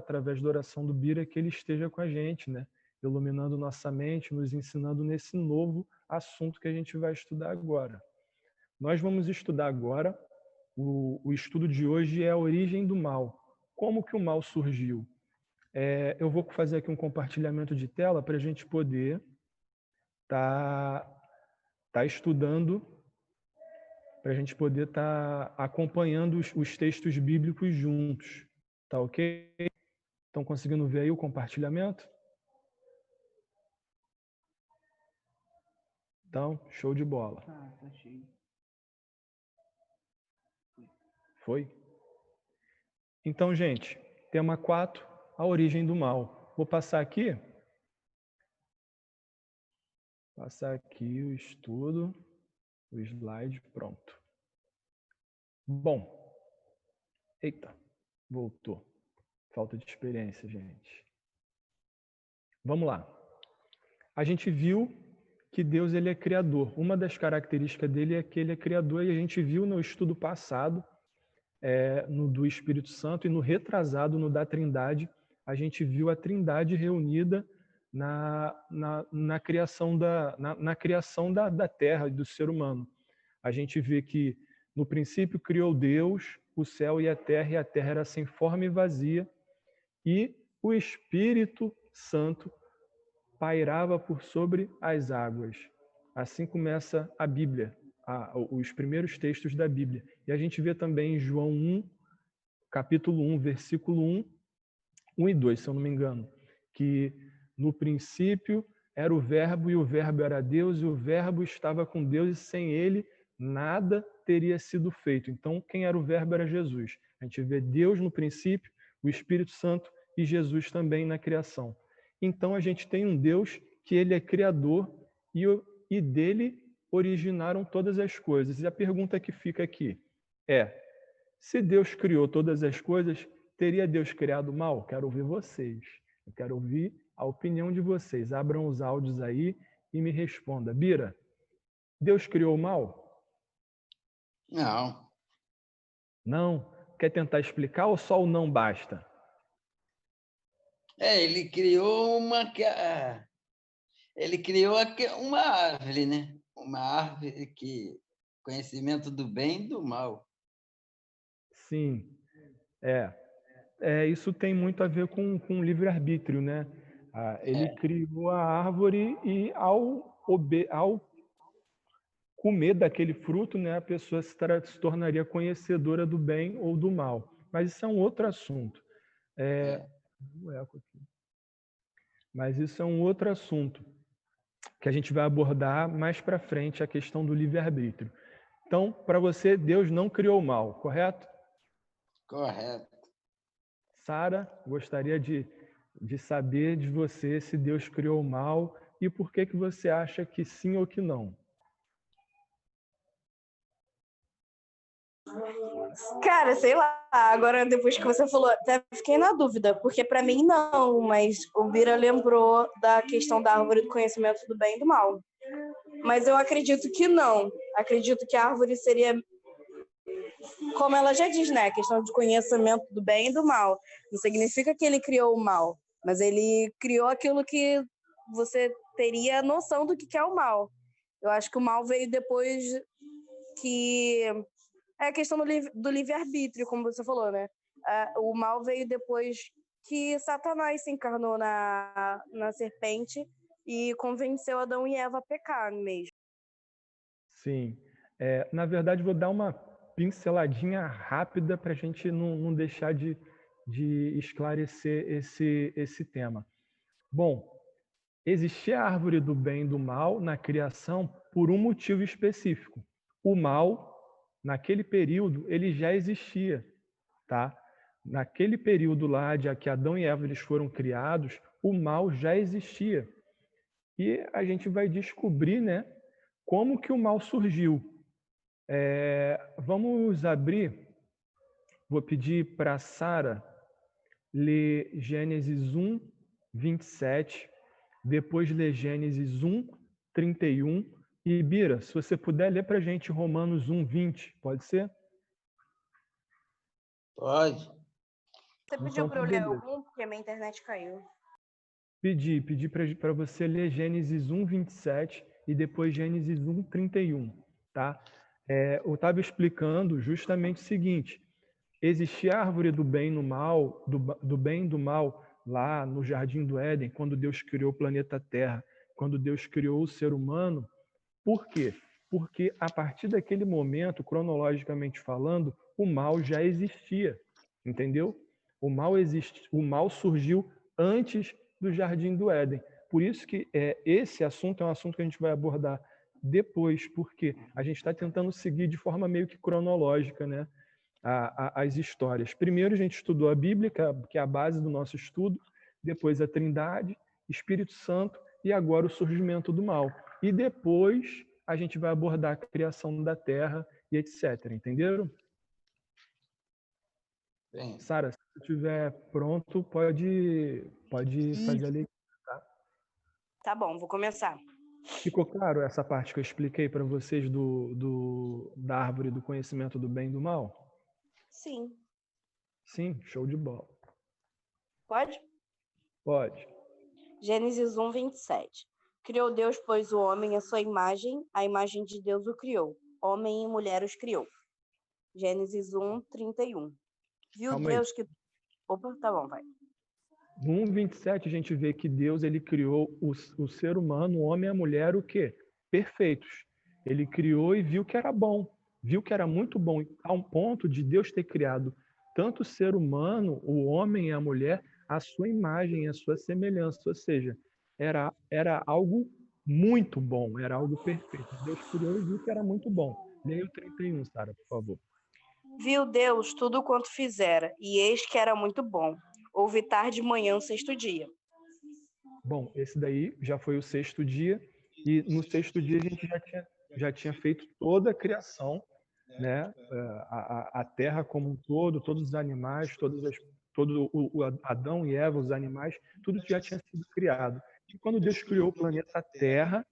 através da oração do Bira, que ele esteja com a gente, né? Iluminando nossa mente, nos ensinando nesse novo assunto que a gente vai estudar agora. Nós vamos estudar agora, o estudo de hoje é a origem do mal. Como que o mal surgiu? Eu vou fazer aqui um compartilhamento de tela para a gente poder tá estudando, para a gente poder estar acompanhando os textos bíblicos juntos. Tá ok? Estão conseguindo ver aí o compartilhamento? Então, show de bola. Tá cheio. Foi? Então, gente, tema 4, a origem do mal. Vou passar aqui. Passar aqui o estudo, o slide, pronto. Bom. Eita, voltou. Falta de experiência, gente. Vamos lá. A gente viu que Deus ele é criador. Uma das características dele é que ele é criador, e a gente viu no estudo passado, no do Espírito Santo, e no retrasado, no da Trindade, a gente viu a Trindade reunida na criação da terra e do ser humano. A gente vê que no princípio criou Deus o céu e a terra era sem forma e vazia, e o Espírito Santo pairava por sobre as águas. Assim começa a Bíblia, os primeiros textos da Bíblia. E a gente vê também em João 1, capítulo 1, versículo 1 e 2, se eu não me engano, que no princípio era o Verbo, e o Verbo era Deus, e o Verbo estava com Deus, e sem ele nada teria sido feito. Então, quem era o Verbo era Jesus. A gente vê Deus no princípio, o Espírito Santo e Jesus também na criação. Então, a gente tem um Deus que ele é criador, e dele originaram todas as coisas. E a pergunta que fica aqui é: se Deus criou todas as coisas, teria Deus criado o mal? Quero ouvir vocês. Eu quero ouvir a opinião de vocês. Abram os áudios aí e me responda. Bira, Deus criou o mal? Não. Não? Quer tentar explicar ou só o não basta? Ele criou uma árvore, né? Uma árvore que conhecimento do bem e do mal. Sim. Isso tem muito a ver com livre-arbítrio, né? Ele criou a árvore, e ao comer daquele fruto, né, a pessoa se tornaria conhecedora do bem ou do mal. Mas isso é um outro assunto. Mas isso é um outro assunto que a gente vai abordar mais para frente, a questão do livre-arbítrio. Então, para você, Deus não criou o mal, correto? Correto. Sara, gostaria de saber de você se Deus criou o mal e por que você acha que sim ou que não. Cara, sei lá. Agora, depois que você falou, até fiquei na dúvida, porque para mim não, mas o Bira lembrou da questão da árvore do conhecimento do bem e do mal. Mas eu acredito que não. Acredito que a árvore seria, como ela já diz, né? A questão de conhecimento do bem e do mal. Não significa que ele criou o mal, mas ele criou aquilo que você teria noção do que é o mal. Eu acho que o mal veio depois que... É a questão do livre-arbítrio, como você falou, né? O mal veio depois que Satanás se encarnou na serpente e convenceu Adão e Eva a pecar mesmo. Sim. Na verdade, vou dar uma pinceladinha rápida para a gente não deixar de esclarecer esse tema. Bom, existia a árvore do bem e do mal na criação por um motivo específico. O mal, naquele período, ele já existia, tá? Naquele período lá de que Adão e Eva eles foram criados, o mal já existia. E a gente vai descobrir, né, como que o mal surgiu. Vamos abrir, vou pedir para a Sara ler Gênesis 1, 27, depois ler Gênesis 1, 31, e Bira, se você puder ler para a gente Romanos 1, 20, pode ser? Pode. Você pediu Então, para eu tá ler beleza. algum? Porque minha internet caiu. Pedi para você ler Gênesis 1, 27 e depois Gênesis 1, 31, tá? Eu estava explicando justamente o seguinte: existia a árvore do bem e do mal, do bem e do mal, lá no Jardim do Éden, quando Deus criou o planeta Terra, quando Deus criou o ser humano. Por quê? Porque a partir daquele momento, cronologicamente falando, o mal já existia, entendeu? O mal surgiu antes do Jardim do Éden. Por isso que esse assunto é um assunto que a gente vai abordar depois, porque a gente está tentando seguir de forma meio que cronológica, né, as histórias. Primeiro a gente estudou a Bíblia, que é a base do nosso estudo, depois a Trindade, Espírito Santo e agora o surgimento do mal. E depois a gente vai abordar a criação da Terra e etc. Entenderam? Bem, Sara, se você estiver pronto, pode fazer a leitura, tá? Tá bom, vou começar. Ficou claro essa parte que eu expliquei para vocês da árvore do conhecimento do bem e do mal? Sim. Sim? Show de bola. Pode? Pode. Gênesis 1, 27. Criou Deus, pois, o homem à sua imagem, a imagem de Deus o criou. Homem e mulher os criou. Gênesis 1, 31. Viu Calma aí. Deus que... Opa, tá bom, vai. No 1:27 a gente vê que Deus ele criou o ser humano, o homem e a mulher, o quê? Perfeitos. Ele criou e viu que era bom, viu que era muito bom, a um ponto de Deus ter criado tanto o ser humano, o homem e a mulher, a sua imagem, a sua semelhança, ou seja, era algo muito bom, era algo perfeito. Deus criou e viu que era muito bom. Leia o 31, Sara, por favor. Viu Deus tudo quanto fizera, e eis que era muito bom. Houve tarde e manhã o sexto dia. Bom, esse daí já foi o sexto dia, e no sexto dia a gente já tinha feito toda a criação, né? A terra como um todo, todos os animais, todo o Adão e Eva, os animais, tudo já tinha sido criado. E quando Deus criou o planeta Terra,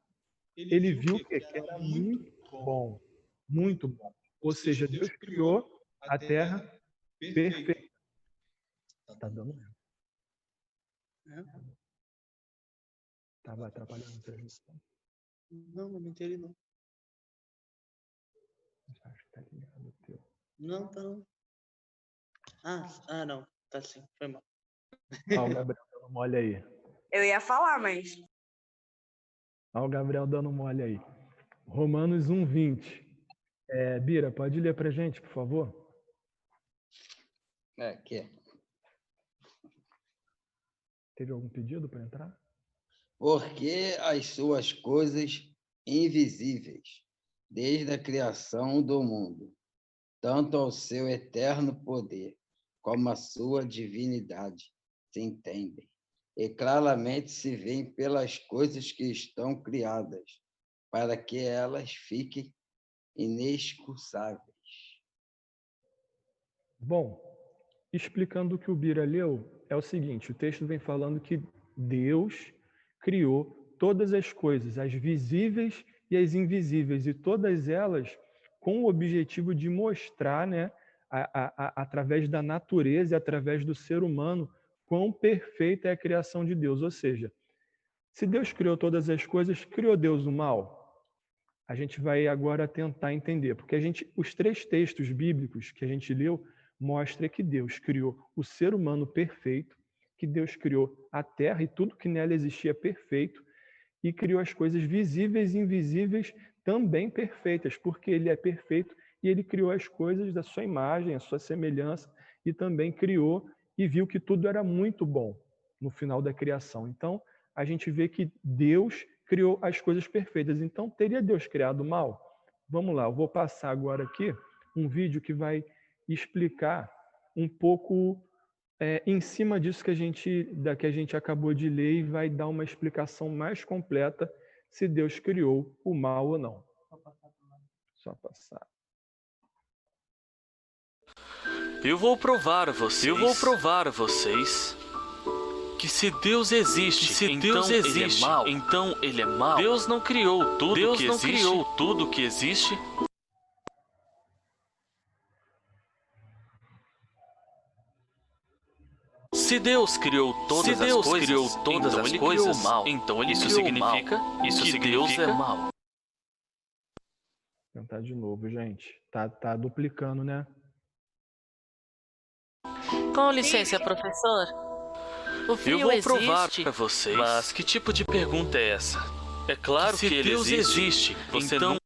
ele viu que era muito bom, muito bom. Ou seja, Deus criou a Terra perfeita. Tá dando mesmo. Tava atrapalhando a transmissão. Não, não entendi não. Acho que tá ligado o teu. Não, tá não. Não. Tá sim, foi mal. Olha o Gabriel dando mole aí. Eu ia falar, mas... Olha o Gabriel dando mole aí. Romanos 1:20. Bira, pode ler pra gente, por favor? aqui. Teve algum pedido para entrar? Porque as suas coisas invisíveis, desde a criação do mundo, tanto ao seu eterno poder, como a sua divinidade, se entendem, e claramente se veem pelas coisas que estão criadas, para que elas fiquem inexcussáveis. Bom, explicando o que o Bira leu, é o seguinte, o texto vem falando que Deus criou todas as coisas, as visíveis e as invisíveis, e todas elas com o objetivo de mostrar, né, através da natureza e através do ser humano, quão perfeita é a criação de Deus. Ou seja, se Deus criou todas as coisas, criou Deus o mal? A gente vai agora tentar entender, porque os 3 textos bíblicos que a gente leu mostram que Deus criou o ser humano perfeito, que Deus criou a terra e tudo que nela existia perfeito, e criou as coisas visíveis e invisíveis também perfeitas, porque ele é perfeito e ele criou as coisas da sua imagem, a sua semelhança, e também criou e viu que tudo era muito bom no final da criação. Então, a gente vê que Deus criou as coisas perfeitas. Então, teria Deus criado o mal? Vamos lá, eu vou passar agora aqui um vídeo que vai explicar um pouco em cima disso que a gente acabou de ler, e vai dar uma explicação mais completa se Deus criou o mal ou não. Só passar. Eu vou provar a vocês que se Deus existe, então ele é mau. Deus não criou tudo que existe. Se Deus criou todas as coisas, então ele isso significa que Deus é mau. Vou tentar de novo, gente. Tá duplicando, né? Com licença, professor. O Eu frio vou provar existe. para vocês. Mas que tipo de pergunta é essa? É claro que ele Deus existe. Você então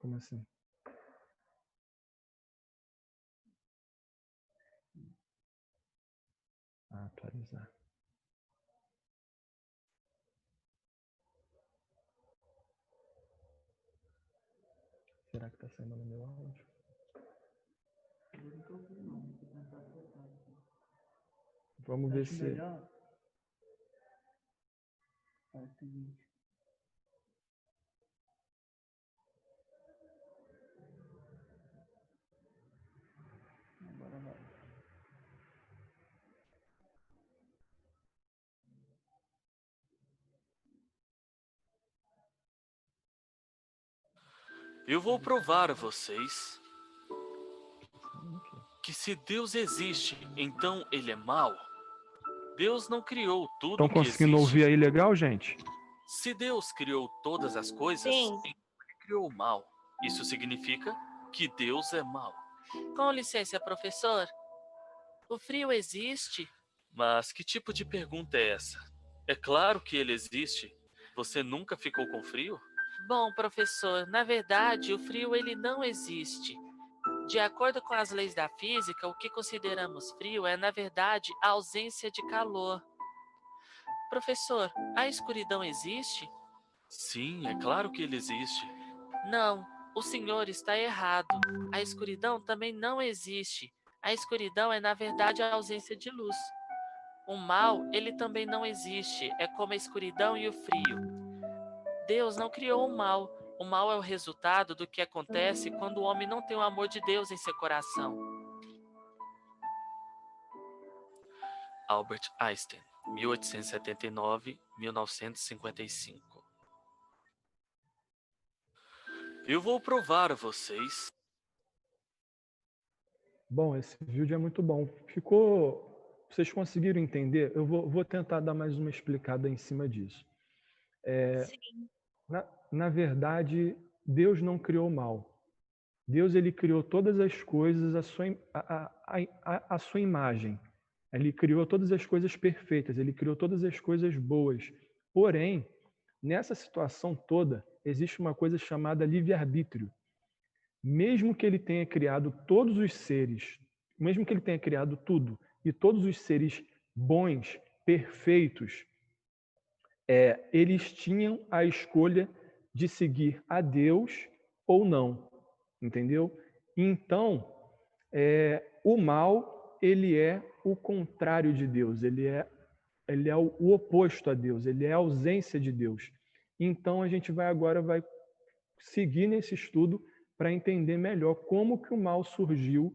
Como assim? Atualizar. Será que tá saindo no meu áudio? Vamos ver se... eu vou provar a vocês que se Deus existe, então ele é mau. Deus não criou tudo Estão que conseguindo existe. ouvir aí legal, gente? Se Deus criou todas as coisas, Sim. então ele criou o mal. Isso significa que Deus é mau. Com licença, professor. O frio existe. Mas que tipo de pergunta é essa? É claro que ele existe. Você nunca ficou com frio? Bom, professor, na verdade, o frio ele não existe. De acordo com as leis da física, o que consideramos frio é, na verdade, a ausência de calor. Professor, a escuridão existe? Sim, é claro que ele existe. Não, o senhor está errado. A escuridão também não existe. A escuridão é, na verdade, a ausência de luz. O mal, ele também não existe. É como a escuridão e o frio. Deus não criou o mal. O mal é o resultado do que acontece quando o homem não tem o amor de Deus em seu coração. Albert Einstein, 1879-1955. Eu vou provar a vocês. Bom, esse vídeo é muito bom. Ficou... Vocês conseguiram entender? Eu vou tentar dar mais uma explicada em cima disso. Sim. Na verdade, Deus não criou o mal. Deus ele criou todas as coisas à sua imagem. Ele criou todas as coisas perfeitas, ele criou todas as coisas boas. Porém, nessa situação toda, existe uma coisa chamada livre-arbítrio. Mesmo que ele tenha criado todos os seres, mesmo que ele tenha criado tudo, e todos os seres bons, perfeitos, eles tinham a escolha de seguir a Deus ou não, entendeu? Então, o mal, ele é o contrário de Deus, ele é o oposto a Deus, ele é a ausência de Deus. Então, a gente vai seguir nesse estudo para entender melhor como que o mal surgiu,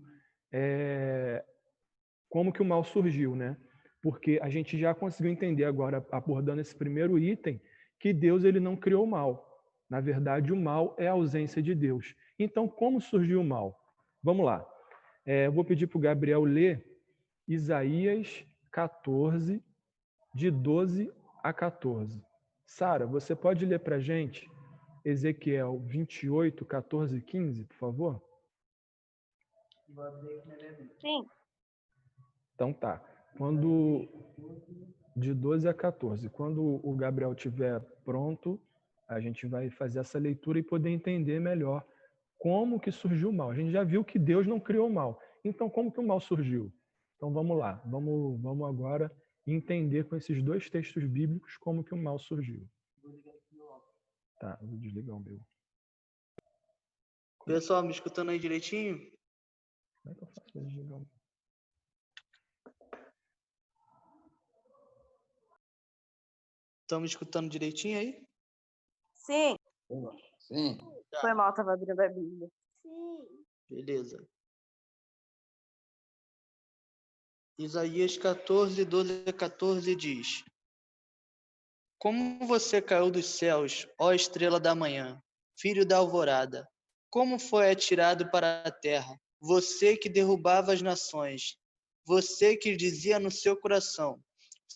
né? Porque a gente já conseguiu entender agora, abordando esse primeiro item, que Deus ele não criou o mal. Na verdade, o mal é a ausência de Deus. Então, como surgiu o mal? Vamos lá. Eu vou pedir para o Gabriel ler Isaías 14, de 12 a 14. Sara, você pode ler para a gente Ezequiel 28, 14 e 15, por favor? Sim. Então tá. De 12 a 14. Quando o Gabriel estiver pronto, a gente vai fazer essa leitura e poder entender melhor como que surgiu o mal. A gente já viu que Deus não criou o mal. Então, como que o mal surgiu? Então, vamos lá. Vamos agora entender com esses dois textos bíblicos como que o mal surgiu. Tá, eu vou desligar o meu. Pessoal, me escutando aí direitinho? Como é que eu faço para desligar o meu? Estão me escutando direitinho aí? Sim. Sim. Foi mal, tava abrindo a Bíblia. Sim. Beleza. Isaías 14, 12 a 14 diz: Como você caiu dos céus, ó estrela da manhã, filho da alvorada, como foi atirado para a terra, você que derrubava as nações, você que dizia no seu coração: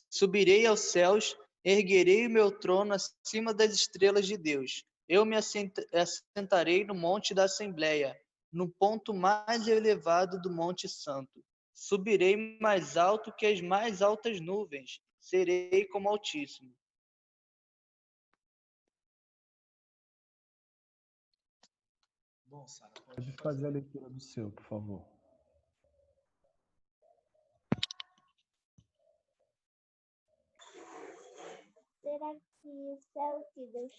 subirei aos céus, erguerei o meu trono acima das estrelas de Deus. Eu me assentarei no monte da Assembleia, no ponto mais elevado do Monte Santo. Subirei mais alto que as mais altas nuvens, serei como Altíssimo. Bom, Sara, pode fazer a leitura do seu, por favor. Será que o céu que Deus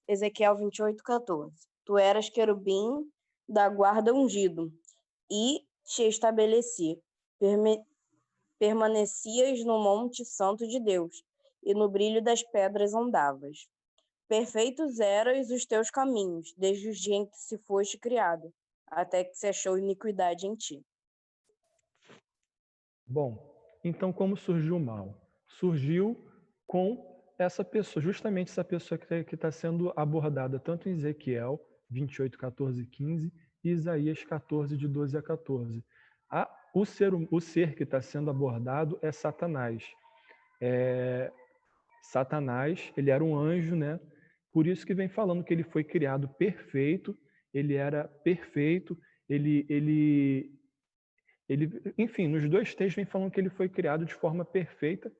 Ezequiel 28:14. Tu eras querubim da guarda ungido, e te estabeleci. Permanecias no monte santo de Deus, e no brilho das pedras andavas. Perfeitos eras os teus caminhos, desde o dia em que se foste criado, até que se achou iniquidade em ti. Bom, então como surgiu o mal? Surgiu com essa pessoa, justamente essa pessoa que está sendo abordada tanto em Ezequiel 28, 14 e 15 e Isaías 14, de 12 a 14. O ser que está sendo abordado é Satanás. Satanás, ele era um anjo, né? Por isso que vem falando que ele foi criado perfeito, ele era perfeito, enfim, nos dois textos vem falando que ele foi criado de forma perfeita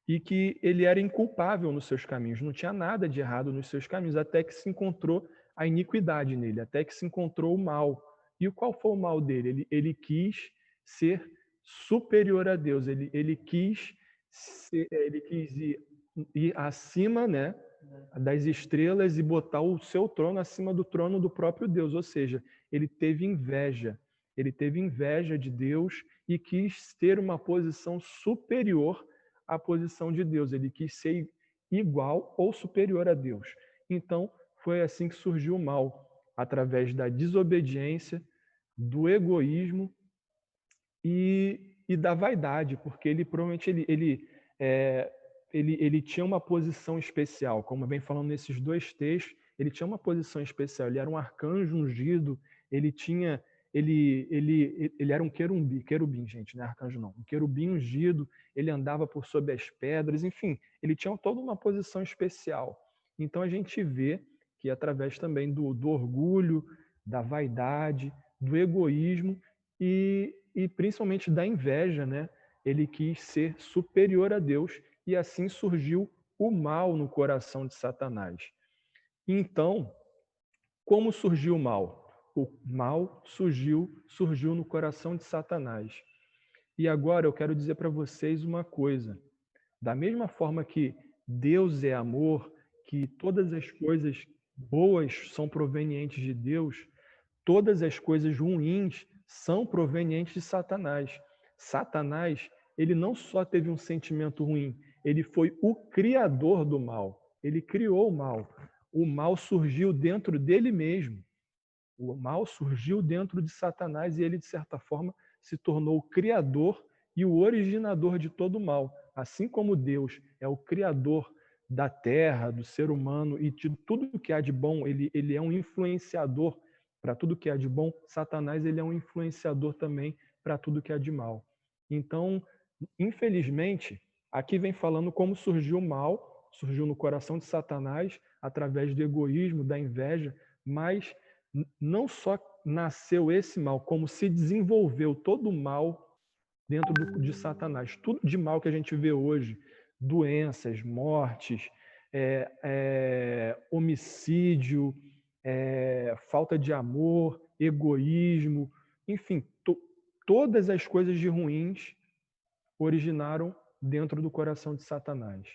e que ele era inculpável nos seus caminhos, não tinha nada de errado nos seus caminhos, até que se encontrou a iniquidade nele, até que se encontrou o mal. E qual foi o mal dele? Ele quis ser superior a Deus, ele quis ir acima, né, das estrelas e botar o seu trono acima do trono do próprio Deus, ou seja, ele teve inveja de Deus e quis ter uma posição superior à posição de Deus, ele quis ser igual ou superior a Deus. Então, foi assim que surgiu o mal, através da desobediência, do egoísmo e da vaidade, porque ele provavelmente ele tinha uma posição especial, como vem falando nesses dois textos, ele tinha uma posição especial, ele era um arcanjo ungido, ele era um querubim, gente, não é arcanjo não, um querubim ungido, ele andava por sob as pedras, enfim, ele tinha toda uma posição especial. Então a gente vê que através também do orgulho, da vaidade, do egoísmo e principalmente da inveja, né? Ele quis ser superior a Deus e assim surgiu o mal no coração de Satanás. Então, como surgiu o mal? O mal surgiu no coração de Satanás. E agora eu quero dizer para vocês uma coisa. Da mesma forma que Deus é amor, que todas as coisas boas são provenientes de Deus, todas as coisas ruins são provenientes de Satanás. Satanás, ele não só teve um sentimento ruim, ele foi o criador do mal. Ele criou o mal. O mal surgiu dentro dele mesmo. O mal surgiu dentro de Satanás e ele, de certa forma, se tornou o criador e o originador de todo o mal. Assim como Deus é o criador da terra, do ser humano e de tudo que há de bom, ele é um influenciador para tudo que há de bom. Satanás, ele é um influenciador também para tudo que há de mal. Então, infelizmente, aqui vem falando como surgiu o mal, surgiu no coração de Satanás através do egoísmo, da inveja, mas não só nasceu esse mal, como se desenvolveu todo o mal dentro de Satanás. Tudo de mal que a gente vê hoje, doenças, mortes, homicídio, falta de amor, egoísmo, enfim, todas as coisas de ruins originaram dentro do coração de Satanás.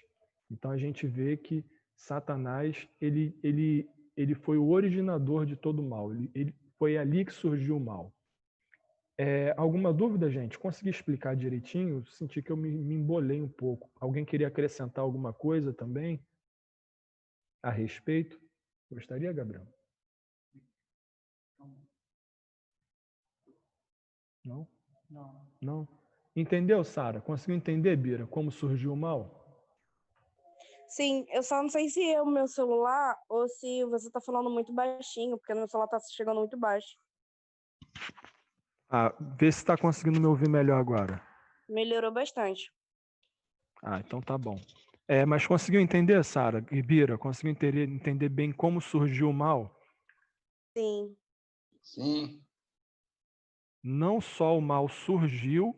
Então a gente vê que Satanás ele foi o originador de todo o mal. Ele foi ali que surgiu o mal. Alguma dúvida, gente? Consegui explicar direitinho? Senti que eu me embolei um pouco. Alguém queria acrescentar alguma coisa também a respeito? Gostaria, Gabriel? Não? Não? Entendeu, Sara? Conseguiu entender, Bira, como surgiu o mal? Sim, eu só não sei se é o meu celular ou se você tá falando muito baixinho, porque o meu celular tá chegando muito baixo. Vê se está conseguindo me ouvir melhor agora. Melhorou bastante. Então tá bom. Mas conseguiu entender, Sara e Bira? Conseguiu entender bem como surgiu o mal? Sim. Sim. Não só o mal surgiu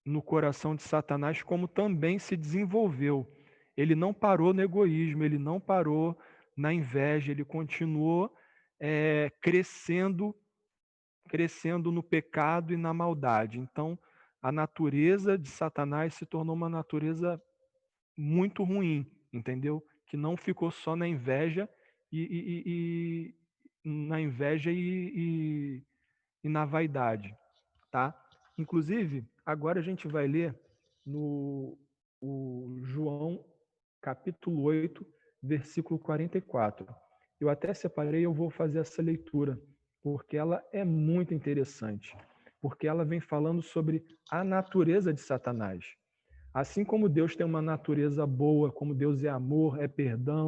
no coração de Satanás, como também se desenvolveu. Ele não parou no egoísmo, ele não parou na inveja, ele continuou crescendo no pecado e na maldade. Então, a natureza de Satanás se tornou uma natureza muito ruim, entendeu? Que não ficou só na inveja e na vaidade, tá? Inclusive, agora a gente vai ler no João, capítulo 8, versículo 44. Eu até separei, eu vou fazer essa leitura, porque ela é muito interessante, porque ela vem falando sobre a natureza de Satanás. Assim como Deus tem uma natureza boa, como Deus é amor, é perdão,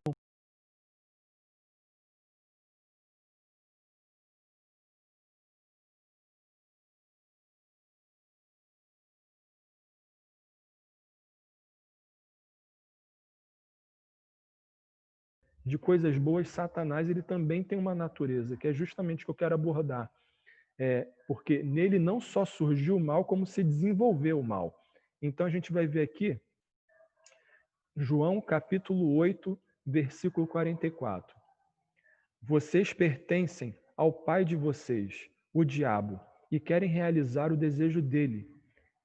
de coisas boas, Satanás ele também tem uma natureza, que é justamente o que eu quero abordar. Porque nele não só surgiu o mal, como se desenvolveu o mal. Então a gente vai ver aqui, João capítulo 8, versículo 44. Vocês pertencem ao pai de vocês, o diabo, e querem realizar o desejo dele.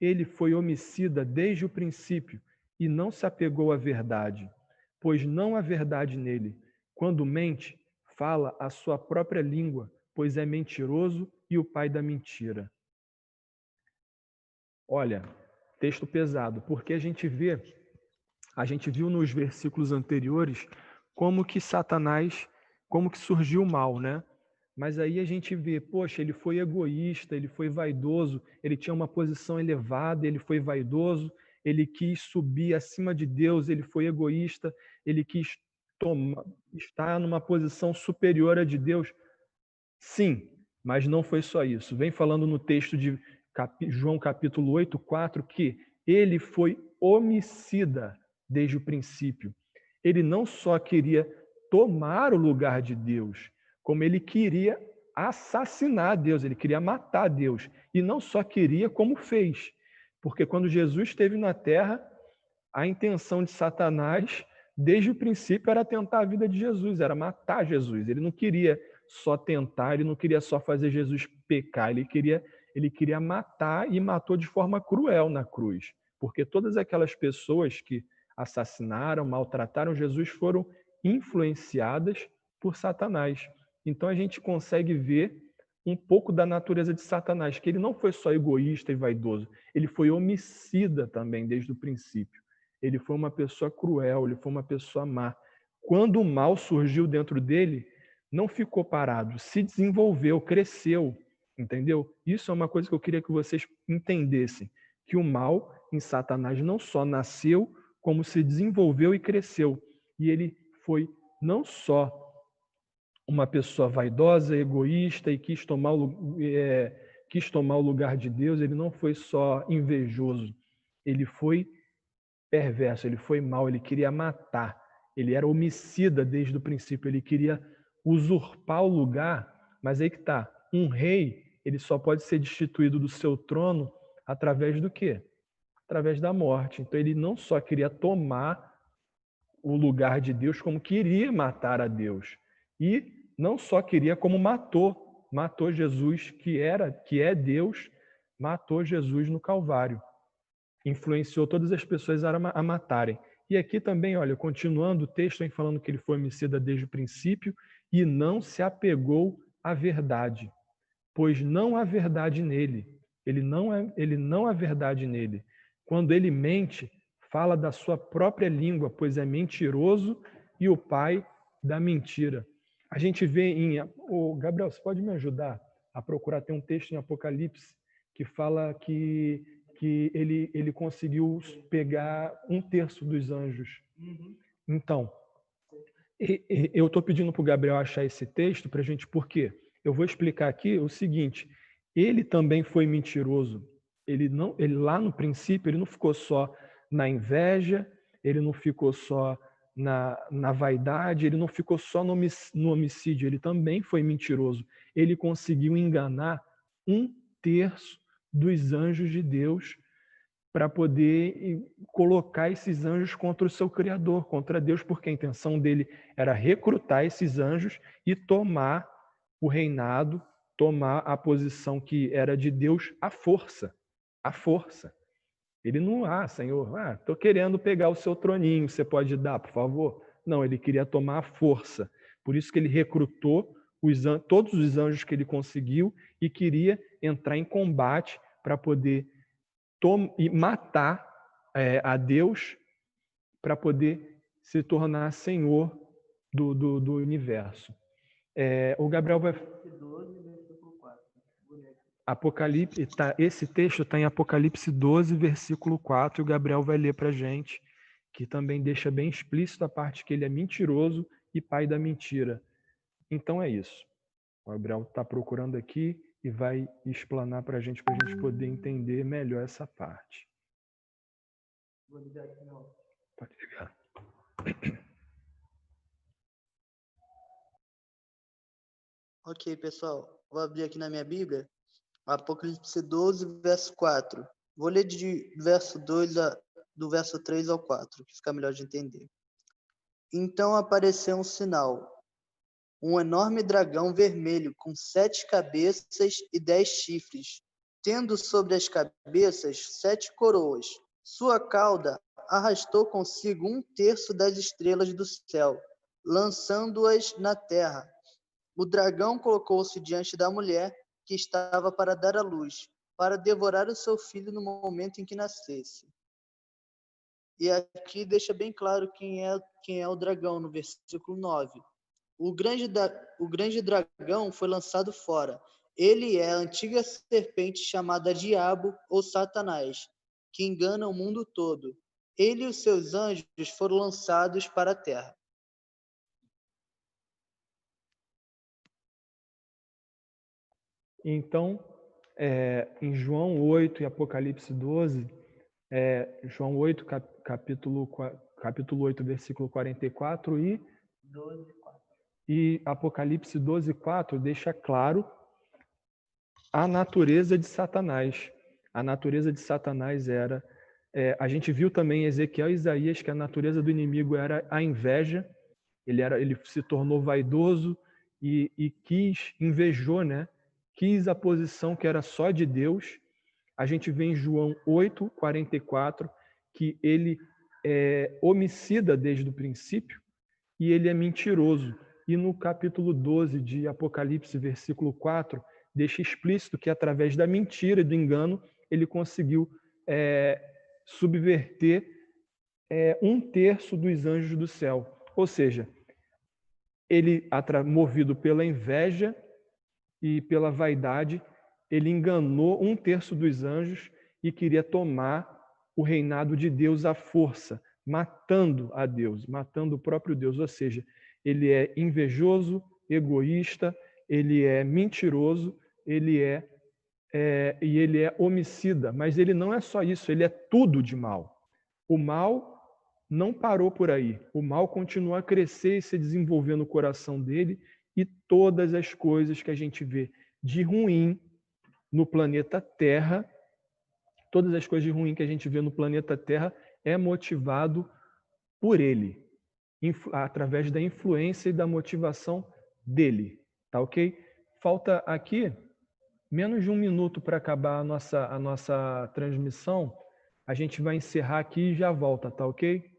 Ele foi homicida desde o princípio e não se apegou à verdade, pois não há verdade nele. Quando mente, fala a sua própria língua, pois é mentiroso e o pai da mentira. Olha, texto pesado, porque a gente viu nos versículos anteriores como que Satanás, como que surgiu o mal, né? Mas aí a gente vê, poxa, ele foi egoísta, ele foi vaidoso, ele tinha uma posição elevada, ele foi vaidoso, ele quis subir acima de Deus, ele foi egoísta, ele quis estar numa posição superior a de Deus. Sim, mas não foi só isso. Vem falando no texto de João capítulo 8, 4, que ele foi homicida desde o princípio. Ele não só queria tomar o lugar de Deus, como ele queria assassinar Deus, ele queria matar Deus. E não só queria, como fez. Porque quando Jesus esteve na terra, a intenção de Satanás, desde o princípio, era tentar a vida de Jesus, era matar Jesus. Ele não queria só tentar, ele não queria só fazer Jesus pecar, ele queria matar e matou de forma cruel na cruz. Porque todas aquelas pessoas que assassinaram, maltrataram Jesus foram influenciadas por Satanás. Então a gente consegue ver um pouco da natureza de Satanás, que ele não foi só egoísta e vaidoso, ele foi homicida também desde o princípio. Ele foi uma pessoa cruel, ele foi uma pessoa má. Quando o mal surgiu dentro dele, não ficou parado, se desenvolveu, cresceu, entendeu? Isso é uma coisa que eu queria que vocês entendessem, que o mal em Satanás não só nasceu, como se desenvolveu e cresceu. E ele foi não só uma pessoa vaidosa, egoísta e quis tomar o lugar de Deus, ele não foi só invejoso, ele foi perverso, ele foi mau, ele queria matar, ele era homicida desde o princípio, ele queria usurpar o lugar, mas aí que está, um rei, ele só pode ser destituído do seu trono através do quê? Através da morte. Então ele não só queria tomar o lugar de Deus, como queria matar a Deus. E não só queria, como matou Jesus, que é Deus, matou Jesus no Calvário. Influenciou todas as pessoas a matarem. E aqui também, olha, continuando o texto, vem falando que ele foi homicida desde o princípio e não se apegou à verdade, pois não há verdade nele. Ele não há verdade nele. Quando ele mente, fala da sua própria língua, pois é mentiroso e o pai da mentira. A gente vê Gabriel, você pode me ajudar a procurar? Tem um texto em Apocalipse que fala que ele conseguiu pegar 1/3 dos anjos. Então, eu estou pedindo para o Gabriel achar esse texto para a gente, por quê? Eu vou explicar aqui o seguinte, ele também foi mentiroso. Ele lá no princípio, ele não ficou só na inveja, ele não ficou só na vaidade, ele não ficou só no homicídio, ele também foi mentiroso. Ele conseguiu enganar 1/3 dos anjos de Deus para poder colocar esses anjos contra o seu Criador, contra Deus, porque a intenção dele era recrutar esses anjos e tomar o reinado, tomar a posição que era de Deus à força. À força. Ele não, Senhor, estou querendo pegar o seu troninho, você pode dar, por favor? Não, ele queria tomar a força. Por isso que ele recrutou todos os anjos que ele conseguiu e queria entrar em combate para poder e matar a Deus para poder se tornar senhor do universo. O Gabriel vai... Apocalipse, esse texto está em Apocalipse 12, versículo 4, e o Gabriel vai ler para a gente, que também deixa bem explícito a parte que ele é mentiroso e pai da mentira. Então é isso. O Gabriel está procurando aqui e vai explanar para a gente poder entender melhor essa parte. Vou ligar aqui, não. Pode ligar. Ok, pessoal. Vou abrir aqui na minha Bíblia, Apocalipse 12, verso 4. Vou ler do verso 2 do verso 3 ao 4, que fica melhor de entender. Então apareceu um sinal, um enorme dragão vermelho com 7 cabeças e 10 chifres, tendo sobre as cabeças 7 coroas. Sua cauda arrastou consigo 1/3 das estrelas do céu, lançando-as na terra. O dragão colocou-se diante da mulher que estava para dar à luz, para devorar o seu filho no momento em que nascesse. E aqui deixa bem claro quem é o dragão, no versículo 9. O grande dragão foi lançado fora. Ele é a antiga serpente chamada Diabo ou Satanás, que engana o mundo todo. Ele e os seus anjos foram lançados para a terra. Então, em João 8 e Apocalipse 12, João 8, capítulo 8, versículo 44 e 12, 4. E Apocalipse 12, 4 deixa claro a natureza de Satanás. A natureza de Satanás era... a gente viu também em Ezequiel e Isaías que a natureza do inimigo era a inveja. Ele se tornou vaidoso e invejou, né? Quis a posição que era só de Deus. A gente vê em João 8, 44, que ele é homicida desde o princípio e ele é mentiroso. E no capítulo 12 de Apocalipse, versículo 4, deixa explícito que através da mentira e do engano ele conseguiu subverter 1/3 dos anjos do céu. Ou seja, ele, movido pela inveja e pela vaidade, ele enganou 1/3 dos anjos e queria tomar o reinado de Deus à força, matando a Deus, matando o próprio Deus. Ou seja, ele é invejoso, egoísta, ele é mentiroso, ele é homicida. Mas ele não é só isso, ele é tudo de mal. O mal não parou por aí. O mal continua a crescer e se desenvolver no coração dele, e todas as coisas que a gente vê de ruim no planeta Terra, todas as coisas de ruim que a gente vê no planeta Terra é motivado por ele, através da influência e da motivação dele. Tá ok? Falta aqui menos de 1 minuto para acabar a nossa transmissão. A gente vai encerrar aqui e já volta, tá ok?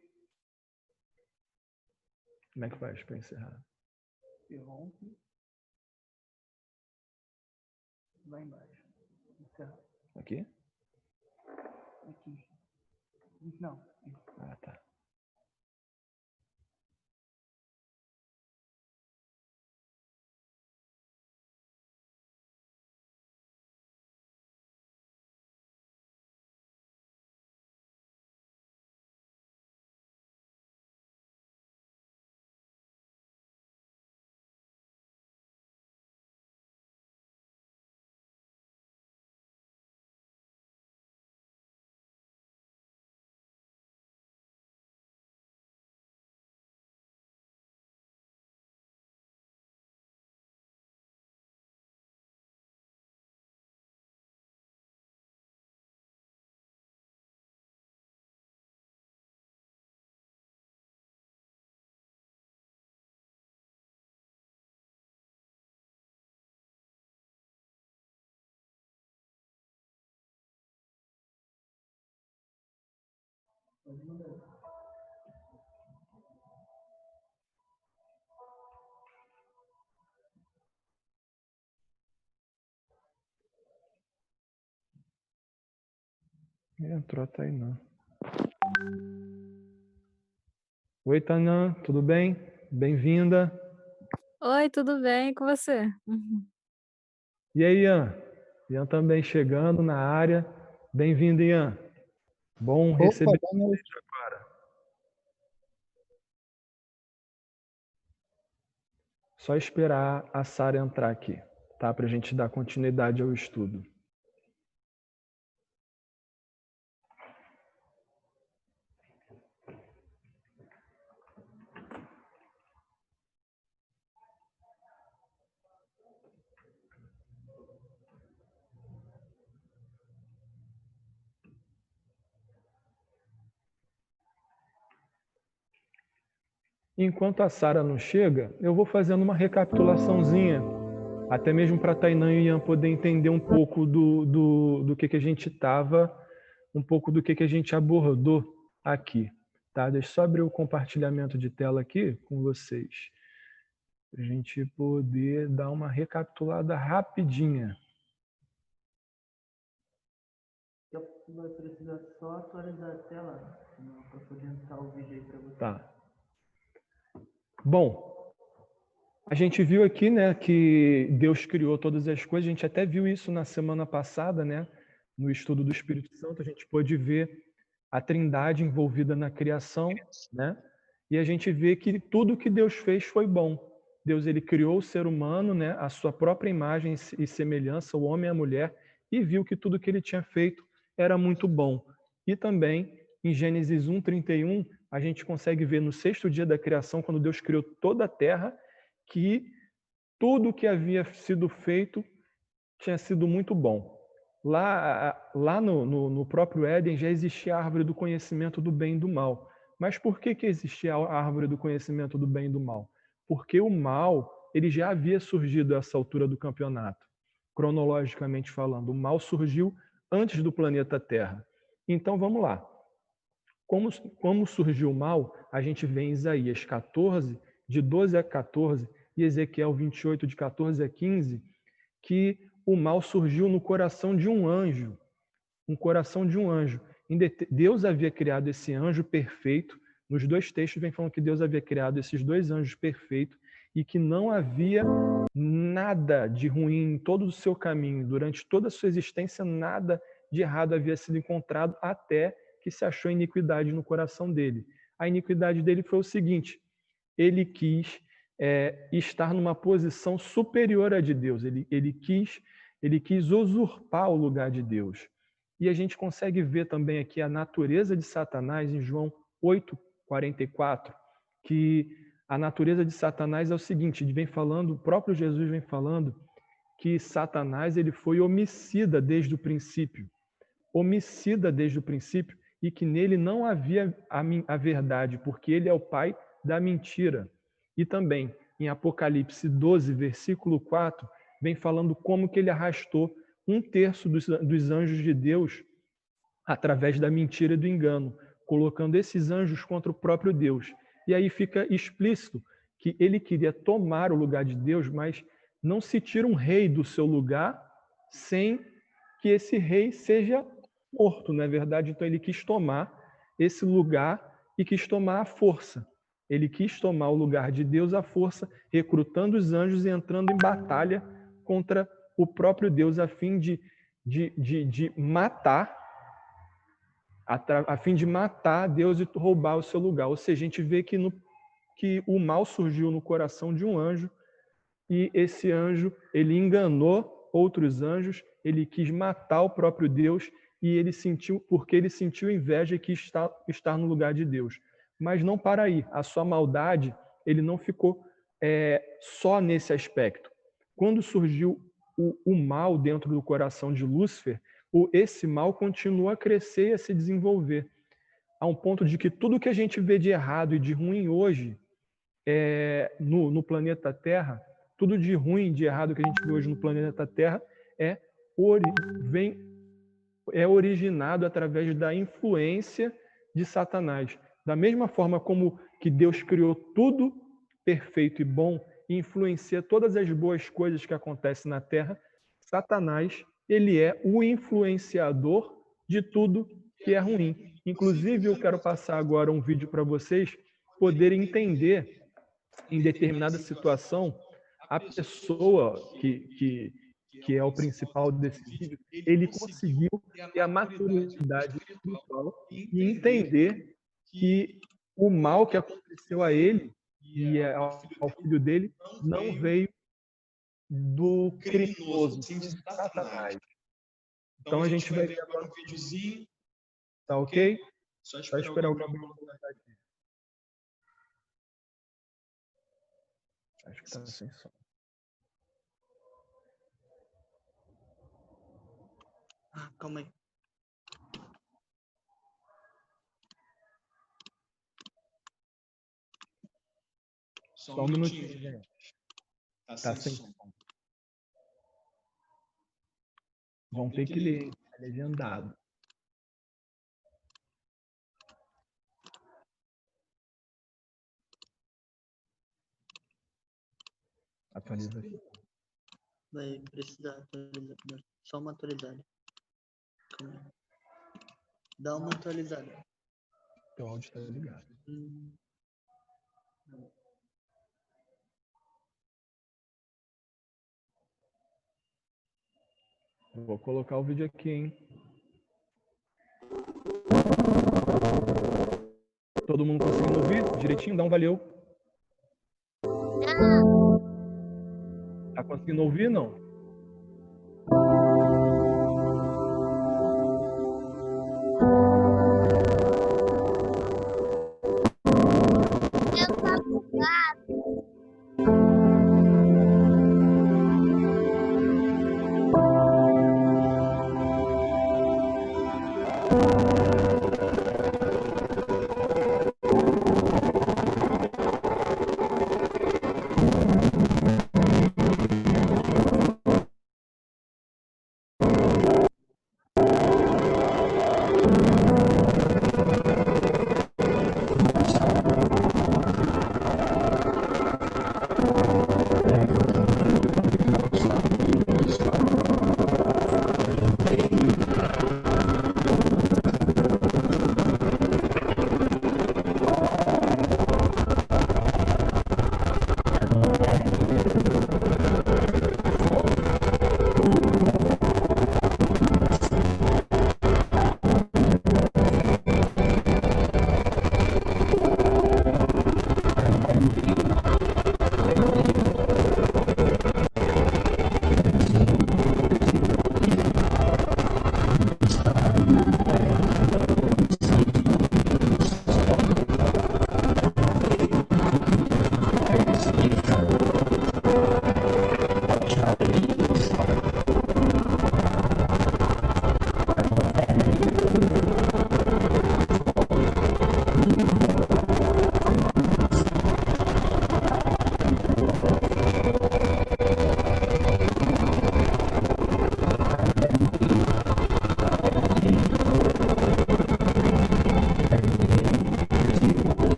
Como é que faz para encerrar? Interrompe. Vai embaixo. Encerrar. Aqui? Aqui. Não. Ah, tá. Entrou a Tainã. Oi, Tainã, tudo bem? Bem-vinda. Oi, tudo bem com você? E aí, Ian? Ian também chegando na área. Bem-vindo, Ian. Bom Opa, receber boa noite. você agora. Só esperar a Sara entrar aqui, tá? Para a gente dar continuidade ao estudo. Enquanto a Sara não chega, eu vou fazendo uma recapitulaçãozinha, até mesmo para a Tainã e o Ian poder entender um pouco do que a gente estava, um pouco do que a gente abordou aqui. Tá? Deixa eu só abrir o compartilhamento de tela aqui com vocês, para a gente poder dar uma recapitulada rapidinha. Vai precisar só atualizar a tela para poder entrar o vídeo aí para você. Tá. Bom, a gente viu aqui, né, que Deus criou todas as coisas. A gente até viu isso na semana passada, né, no estudo do Espírito Santo. A gente pôde ver a Trindade envolvida na criação, né? E a gente vê que tudo que Deus fez foi bom. Deus, ele criou o ser humano, né, a sua própria imagem e semelhança, o homem e a mulher, e viu que tudo que ele tinha feito era muito bom. E também, em Gênesis 1:31, a gente consegue ver no 6º dia da criação, quando Deus criou toda a terra, que tudo que havia sido feito tinha sido muito bom. Lá no próprio Éden já existia a árvore do conhecimento do bem e do mal. Mas por que existia a árvore do conhecimento do bem e do mal? Porque o mal, ele já havia surgido a essa altura do campeonato. Cronologicamente falando, o mal surgiu antes do planeta Terra. Então vamos lá. Como surgiu o mal, a gente vê em Isaías 14, de 12 a 14, e Ezequiel 28, de 14 a 15, que o mal surgiu no coração de um anjo. Um coração de um anjo. Deus havia criado esse anjo perfeito. Nos dois textos vem falando que Deus havia criado esses dois anjos perfeitos e que não havia nada de ruim em todo o seu caminho. Durante toda a sua existência, nada de errado havia sido encontrado até que se achou iniquidade no coração dele. A iniquidade dele foi o seguinte: ele quis estar numa posição superior à de Deus. Ele quis usurpar o lugar de Deus. E a gente consegue ver também aqui a natureza de Satanás em João 8:44, que a natureza de Satanás é o seguinte: ele vem falando, o próprio Jesus vem falando que Satanás ele foi homicida desde o princípio. Homicida desde o princípio, e que nele não havia a verdade, porque ele é o pai da mentira. E também, em Apocalipse 12, versículo 4, vem falando como que ele arrastou 1/3 dos anjos de Deus através da mentira e do engano, colocando esses anjos contra o próprio Deus. E aí fica explícito que ele queria tomar o lugar de Deus, mas não se tira um rei do seu lugar sem que esse rei seja morto, não é verdade? Então ele quis tomar esse lugar e quis tomar a força. Ele quis tomar o lugar de Deus à força, recrutando os anjos e entrando em batalha contra o próprio Deus a fim de matar, a fim de matar Deus e roubar o seu lugar. Ou seja, a gente vê que o mal surgiu no coração de um anjo e esse anjo, ele enganou outros anjos, ele quis matar o próprio Deus e porque ele sentiu inveja e quis estar no lugar de Deus. Mas não para aí. A sua maldade, ele não ficou só nesse aspecto. Quando surgiu o mal dentro do coração de Lúcifer, esse mal continua a crescer e a se desenvolver, a um ponto de que tudo que a gente vê de errado e de ruim hoje no planeta Terra, tudo de ruim, de errado que a gente vê hoje no planeta Terra é originado através da influência de Satanás. Da mesma forma como que Deus criou tudo perfeito e bom e influencia todas as boas coisas que acontecem na Terra, Satanás, ele é o influenciador de tudo que é ruim. Inclusive, eu quero passar agora um vídeo para vocês poderem entender, em determinada situação, a pessoa que é o principal desse vídeo, ele conseguiu ter a maturidade espiritual e entender que o mal que aconteceu a ele e ao filho dele não veio do criminoso, sim de Satanás. Então a gente vai ver agora um videozinho. Tá ok? Só esperar o Gabriel colocar aqui. Acho que tá sem som. Calma aí. Só um minutinho, gente. Tá sem som. Vão ter que ler, é legendado. Atualiza aqui. Vai precisar atualizar. Só uma atualizada. Calma aí. Dá uma atualizada. Teu áudio está ligado. Vou colocar o vídeo aqui, hein? Todo mundo conseguindo ouvir direitinho? Dá um valeu. Tá conseguindo ouvir, não?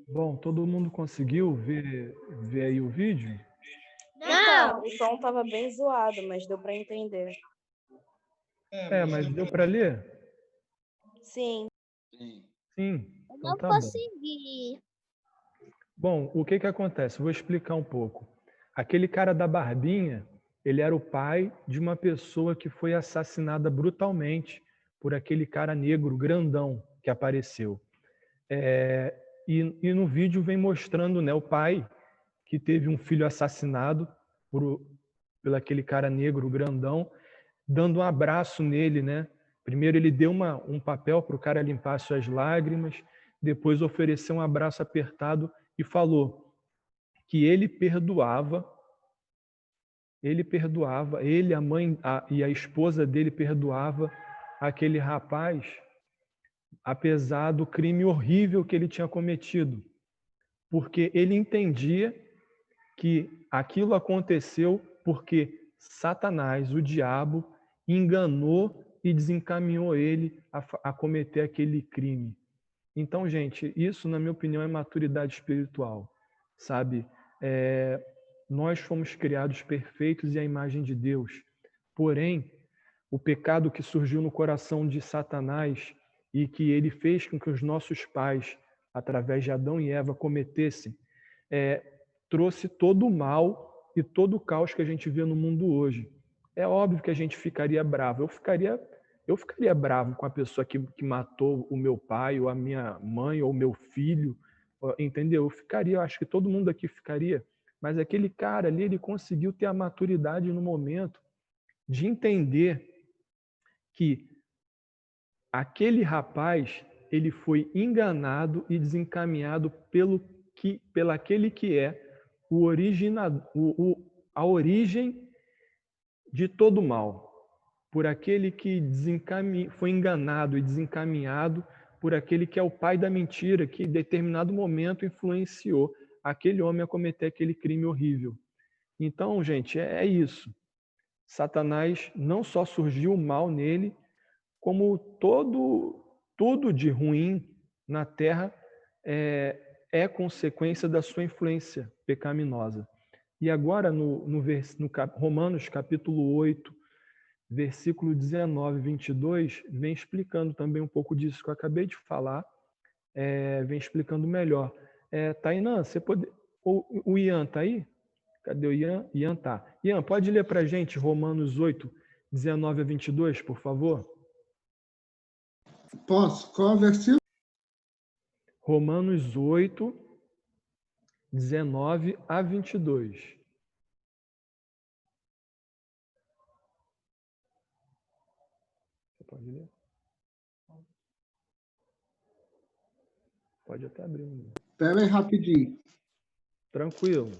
Bom, todo mundo conseguiu ver aí o vídeo? Não, o som tava bem zoado, mas deu para entender. Mas deu para ler? Sim. Sim. Sim. Eu Então não tá bom. consegui. Bom, o que acontece? Vou explicar um pouco. Aquele cara da barbinha, ele era o pai de uma pessoa que foi assassinada brutalmente por aquele cara negro grandão que apareceu. E no vídeo vem mostrando, né, o pai que teve um filho assassinado por aquele cara negro grandão, dando um abraço nele, né? Primeiro ele deu um papel para o cara limpar suas lágrimas, depois ofereceu um abraço apertado e falou que ele perdoava, ele, a mãe e a esposa dele perdoava aquele rapaz, apesar do crime horrível que ele tinha cometido, porque ele entendia que aquilo aconteceu porque Satanás, o diabo, enganou e desencaminhou ele a cometer aquele crime. Então, gente, isso, na minha opinião, é maturidade espiritual, sabe? Nós fomos criados perfeitos e à imagem de Deus. Porém, o pecado que surgiu no coração de Satanás e que ele fez com que os nossos pais, através de Adão e Eva, cometessem, trouxe todo o mal e todo o caos que a gente vê no mundo hoje. É óbvio que a gente ficaria bravo. Eu ficaria bravo com a pessoa que matou o meu pai, ou a minha mãe, ou o meu filho, entendeu? Eu acho que todo mundo aqui ficaria. Mas aquele cara ali, ele conseguiu ter a maturidade no momento de entender que aquele rapaz, ele foi enganado e desencaminhado pela aquele que é a origem de todo mal, por aquele que foi enganado e desencaminhado por aquele que é o pai da mentira, que em determinado momento influenciou aquele homem a cometer aquele crime horrível. Então, gente, é isso. Satanás não só surgiu o mal nele, como tudo de ruim na Terra é consequência da sua influência pecaminosa. E agora, no Romanos capítulo 8, versículo 19 e 22, vem explicando também um pouco disso que eu acabei de falar, vem explicando melhor. Tainã, você pode... O Ian está aí? Cadê o Ian? Ian tá. Ian, pode ler para a gente Romanos 8, 19 a 22, por favor? Posso? Qual é o versículo? Romanos 8, 19 a 22. Você pode ler? Pode até abrir. Espera aí rapidinho. Tranquilo.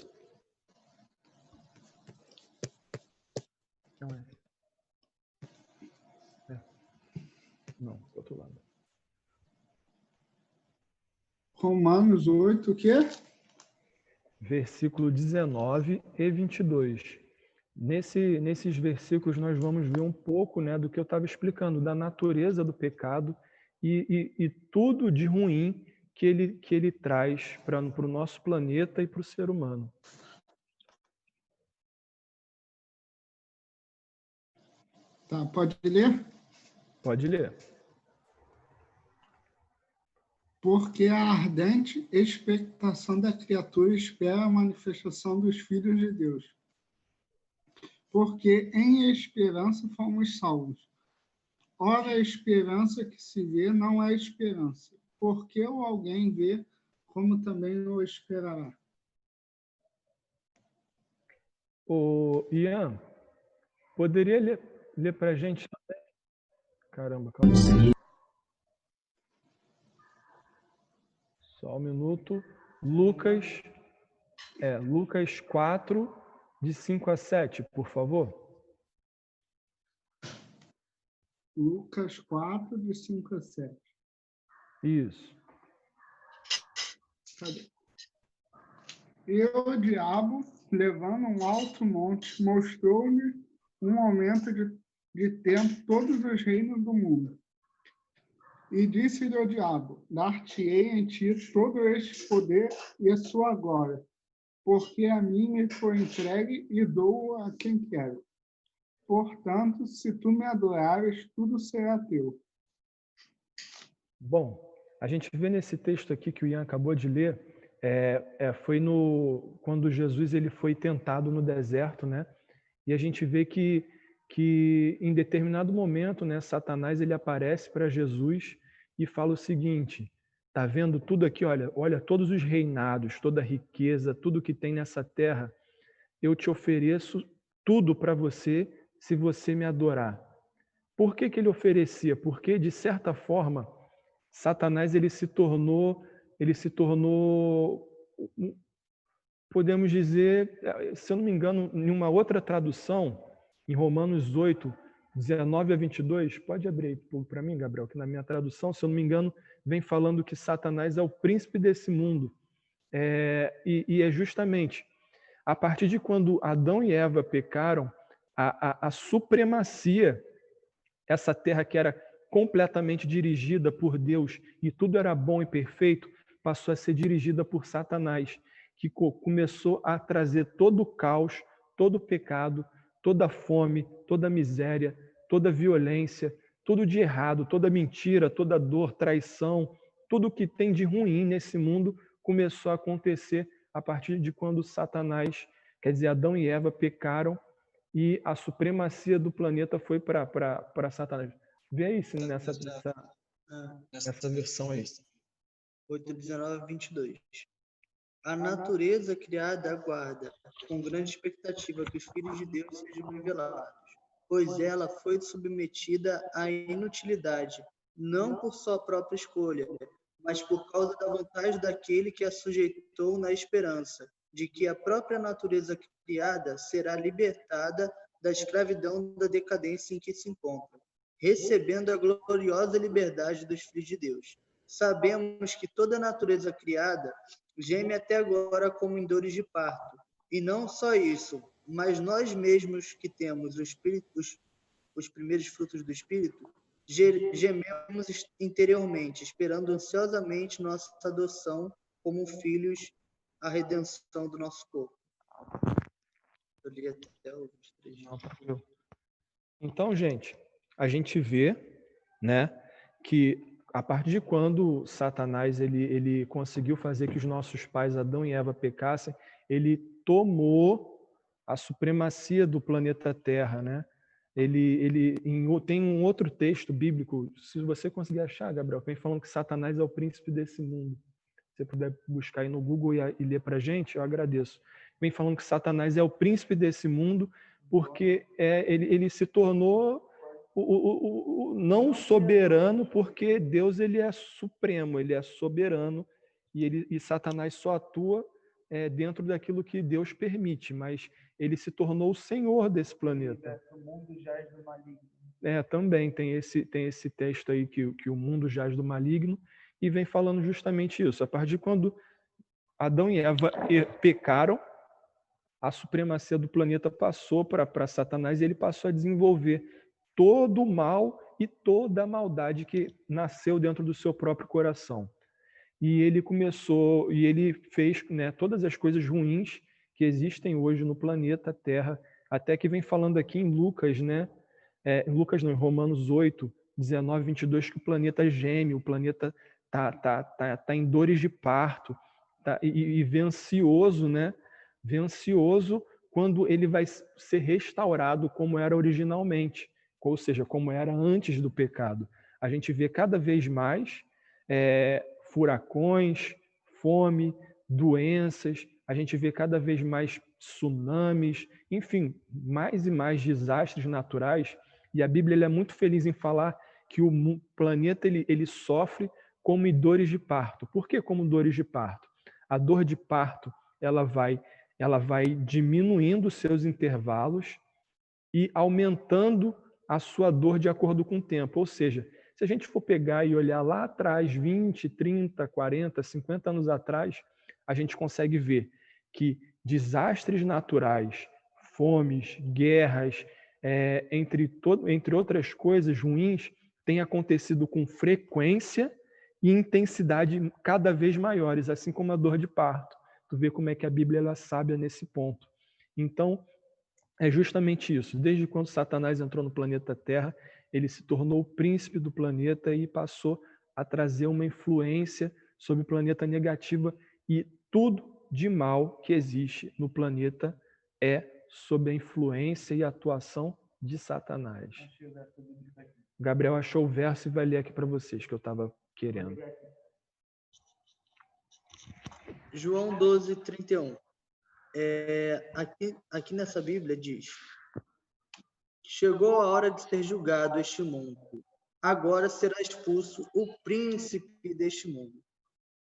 Não, do outro lado. Romanos 8, o quê? Versículo 19 e 22. Nesses versículos nós vamos ver um pouco, né, do que eu estava explicando, da natureza do pecado e tudo de ruim que ele traz para o nosso planeta e para o ser humano. Tá, pode ler? Pode ler. Porque a ardente expectação da criatura espera a manifestação dos filhos de Deus. Porque em esperança fomos salvos. Ora, a esperança que se vê não é esperança, porque o alguém vê, como também o esperará. O Ian, poderia ler para a gente também? Caramba, calma aí. Só um minuto. Lucas 4, de 5 a 7, por favor. Lucas 4, de 5 a 7. Isso. Cadê? E o diabo, levando um alto monte, mostrou-lhe um aumento de tempo todos os reinos do mundo. E disse-lhe ao diabo: dar-te-ei em ti todo este poder e a sua glória, porque a mim me foi entregue e dou a quem quero. Portanto, se tu me adorares, tudo será teu. Bom, a gente vê nesse texto aqui que o Ian acabou de ler, foi quando Jesus ele foi tentado no deserto, né? E a gente vê que em determinado momento, né, Satanás ele aparece para Jesus e fala o seguinte: tá vendo tudo aqui? Olha todos os reinados, toda a riqueza, tudo que tem nessa terra, eu te ofereço tudo para você se você me adorar. Por que ele oferecia? Porque, de certa forma, Satanás ele se tornou, podemos dizer, se eu não me engano, em uma outra tradução, em Romanos 8, 19 a 22, pode abrir para mim, Gabriel, que na minha tradução, se eu não me engano, vem falando que Satanás é o príncipe desse mundo. E é justamente A partir de quando Adão e Eva pecaram, a supremacia, essa terra que era completamente dirigida por Deus e tudo era bom e perfeito, passou a ser dirigida por Satanás, que começou a trazer todo o caos, todo o pecado, toda a fome, toda a miséria, toda a violência, tudo de errado, toda mentira, toda dor, traição, tudo que tem de ruim nesse mundo começou a acontecer a partir de quando Satanás, quer dizer, Adão e Eva pecaram e a supremacia do planeta foi para Satanás. Vê aí se nessa versão aí. 8:19-22. A natureza criada aguarda, com grande expectativa, que os filhos de Deus sejam revelados, pois ela foi submetida à inutilidade, não por sua própria escolha, mas por causa da vontade daquele que a sujeitou na esperança de que a própria natureza criada será libertada da escravidão da decadência em que se encontra, recebendo a gloriosa liberdade dos filhos de Deus. Sabemos que toda a natureza criada geme até agora como em dores de parto. E não só isso, mas nós mesmos que temos os primeiros frutos do Espírito, gememos interiormente, esperando ansiosamente nossa adoção como filhos, a redenção do nosso corpo. Eu li até o 23. Então, gente, a gente vê, né, que a partir de quando Satanás ele conseguiu fazer que os nossos pais, Adão e Eva, pecassem, ele tomou a supremacia do planeta Terra, né? Tem um outro texto bíblico, se você conseguir achar, Gabriel, vem falando que Satanás é o príncipe desse mundo. Se você puder buscar aí no Google e ler para a gente, eu agradeço. Vem falando que Satanás é o príncipe desse mundo porque ele se tornou o não soberano, porque Deus ele é supremo, ele é soberano e Satanás só atua dentro daquilo que Deus permite, mas ele se tornou o senhor desse planeta. O mundo jaz do maligno. Também tem esse texto aí que o mundo jaz do maligno e vem falando justamente isso. A partir de quando Adão e Eva pecaram, a supremacia do planeta passou para Satanás e ele passou a desenvolver todo o mal e toda a maldade que nasceu dentro do seu próprio coração. E ele fez, né, todas as coisas ruins que existem hoje no planeta Terra, até que vem falando aqui em Lucas, né? Em Romanos 8, 19, 22, que o planeta geme, o planeta tá em dores de parto, e vê ansioso, né? Vê ansioso quando ele vai ser restaurado como era originalmente, ou seja, como era antes do pecado. A gente vê cada vez mais furacões, fome, doenças, a gente vê cada vez mais tsunamis, enfim, mais e mais desastres naturais, e a Bíblia é muito feliz em falar que o planeta ele sofre como em dores de parto. Por que como dores de parto? A dor de parto ela vai diminuindo seus intervalos e aumentando a sua dor de acordo com o tempo. Ou seja, se a gente for pegar e olhar lá atrás, 20, 30, 40, 50 anos atrás, a gente consegue ver que desastres naturais, fomes, guerras, entre outras coisas ruins, têm acontecido com frequência e intensidade cada vez maiores, assim como a dor de parto. Tu vê como é que a Bíblia ela é sábia nesse ponto. Então, é justamente isso. Desde quando Satanás entrou no planeta Terra, ele se tornou o príncipe do planeta e passou a trazer uma influência sobre o planeta negativa, e tudo de mal que existe no planeta é sob a influência e atuação de Satanás. Gabriel achou o verso e vai ler aqui para vocês, que eu estava querendo. João 12, 31. Aqui nessa Bíblia diz: chegou a hora de ser julgado este mundo. Agora será expulso o príncipe deste mundo.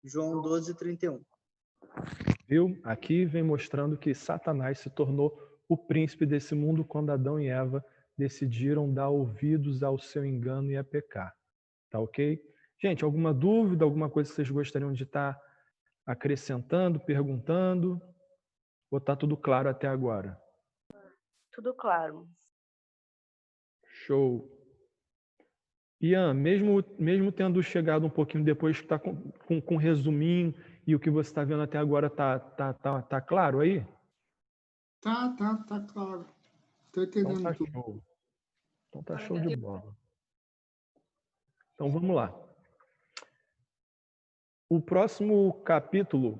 João 12, 31. Viu? Aqui vem mostrando que Satanás se tornou o príncipe desse mundo quando Adão e Eva decidiram dar ouvidos ao seu engano e a pecar. Tá ok? Gente, alguma dúvida, alguma coisa que vocês gostariam de estar acrescentando, perguntando? Ou tá tudo claro até agora? Tudo claro. Show. Ian, mesmo tendo chegado um pouquinho depois, que está com resuminho e o que você está vendo até agora tá claro aí? Tá claro. Tô entendendo Então tá tudo. show. Então tá show de bola. Então vamos lá. O próximo capítulo,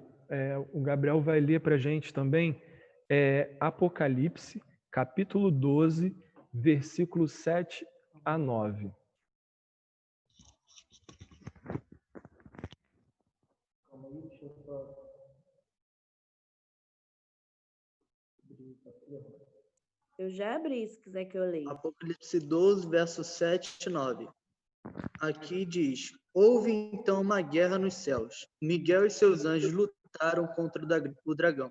o Gabriel vai ler para a gente também, é Apocalipse, capítulo 12, versículos 7 a 9. Calma aí, deixa eu só Eu já abri, se quiser que eu leia. Apocalipse 12, versos 7 e 9. Aqui diz: houve então uma guerra nos céus. Miguel e seus anjos lutaram contra o dragão.